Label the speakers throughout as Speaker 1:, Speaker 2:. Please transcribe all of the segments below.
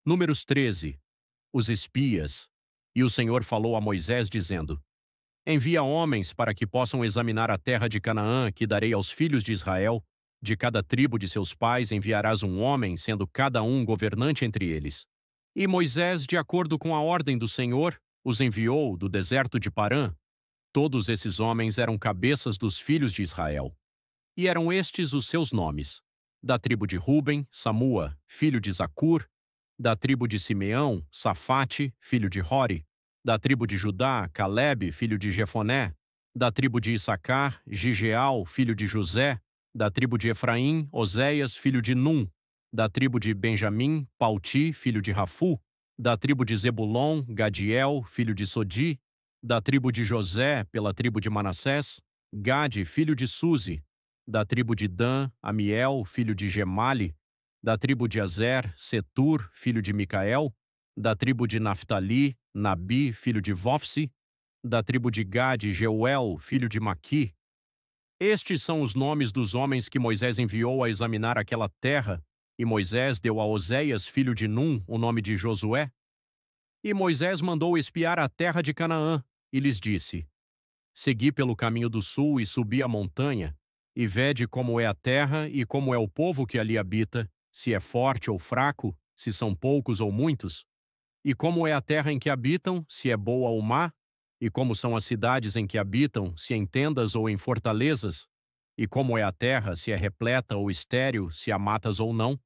Speaker 1: Números 13. Os espias. E o Senhor falou a Moisés, dizendo: Envia homens para que possam examinar a terra de Canaã, que darei aos filhos de Israel. De cada tribo de seus pais enviarás um homem, sendo cada um governante entre eles. E Moisés, de acordo com a ordem do Senhor, os enviou do deserto de Parã. Todos esses homens eram cabeças dos filhos de Israel. E eram estes os seus nomes: da tribo de Ruben, Samua, filho de Zacur; da tribo de Simeão, Safate, filho de Hori; da tribo de Judá, Calebe, filho de Jefoné; da tribo de Issacar, Gigeal, filho de José; da tribo de Efraim, Oséias, filho de Num; da tribo de Benjamim, Palti, filho de Rafu; da tribo de Zebulon, Gadiel, filho de Sodi; da tribo de José, pela tribo de Manassés, Gade, filho de Suzi; da tribo de Dan, Amiel, filho de Gemali; da tribo de Azer, Setur, filho de Micael; da tribo de Naphtali, Nabi, filho de Vofsi; da tribo de Gade, Jeuel, filho de Maqui. Estes são os nomes dos homens que Moisés enviou a examinar aquela terra, e Moisés deu a Oséias, filho de Num, o nome de Josué. E Moisés mandou espiar a terra de Canaã, e lhes disse: Segui pelo caminho do sul e subi a montanha, e vede como é a terra e como é o povo que ali habita, se é forte ou fraco, se são poucos ou muitos, e como é a terra em que habitam, se é boa ou má, e como são as cidades em que habitam, se em tendas ou em fortalezas, e como é a terra, se é repleta ou estéril, se há matas ou não,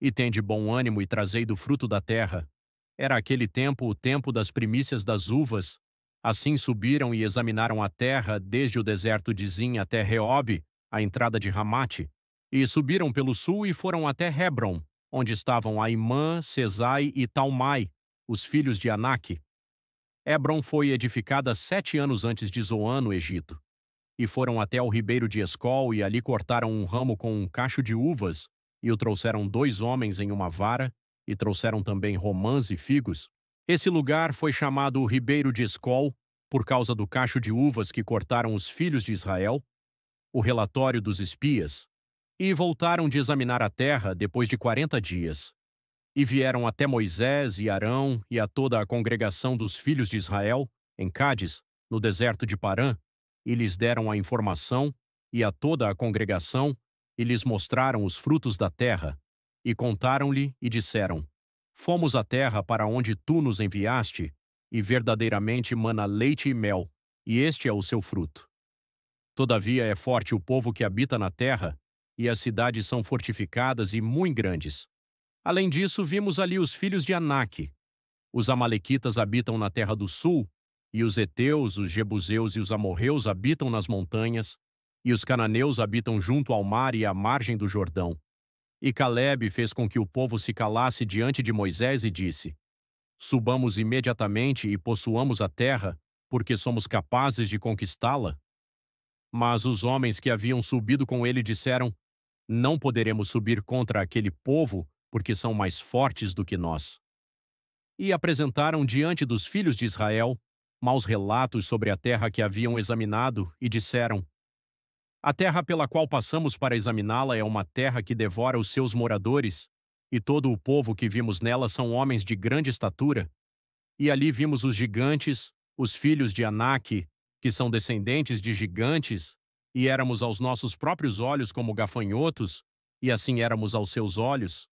Speaker 1: e tende bom ânimo e trazei do fruto da terra. Era aquele tempo o tempo das primícias das uvas. Assim subiram e examinaram a terra, desde o deserto de Zim até Reobe, a entrada de Ramate, e subiram pelo sul e foram até Hebron, onde estavam Aimã, Sesai e Talmai, os filhos de Anak. Hebron foi edificada 7 anos antes de Zoan, no Egito. E foram até ao ribeiro de Escol, e ali cortaram um ramo com um cacho de uvas, e o trouxeram 2 homens em uma vara, e trouxeram também romãs e figos. Esse lugar foi chamado o ribeiro de Escol, por causa do cacho de uvas que cortaram os filhos de Israel. O relatório dos espias. E voltaram de examinar a terra depois de 40 dias. E vieram até Moisés e Arão e a toda a congregação dos filhos de Israel, em Cádiz, no deserto de Parã, e lhes deram a informação, e a toda a congregação, e lhes mostraram os frutos da terra, e contaram-lhe e disseram: Fomos à terra para onde tu nos enviaste, e verdadeiramente mana leite e mel, e este é o seu fruto. Todavia é forte o povo que habita na terra, e as cidades são fortificadas e muito grandes. Além disso, vimos ali os filhos de Anak. Os amalequitas habitam na terra do sul, e os heteus, os jebuseus e os amorreus habitam nas montanhas, e os cananeus habitam junto ao mar e à margem do Jordão. E Calebe fez com que o povo se calasse diante de Moisés e disse: Subamos imediatamente e possuamos a terra, porque somos capazes de conquistá-la. Mas os homens que haviam subido com ele disseram: Não poderemos subir contra aquele povo, porque são mais fortes do que nós. E apresentaram diante dos filhos de Israel maus relatos sobre a terra que haviam examinado, e disseram: A terra pela qual passamos para examiná-la é uma terra que devora os seus moradores, e todo o povo que vimos nela são homens de grande estatura. E ali vimos os gigantes, os filhos de Anak, que são descendentes de gigantes, e éramos aos nossos próprios olhos como gafanhotos, e assim éramos aos seus olhos.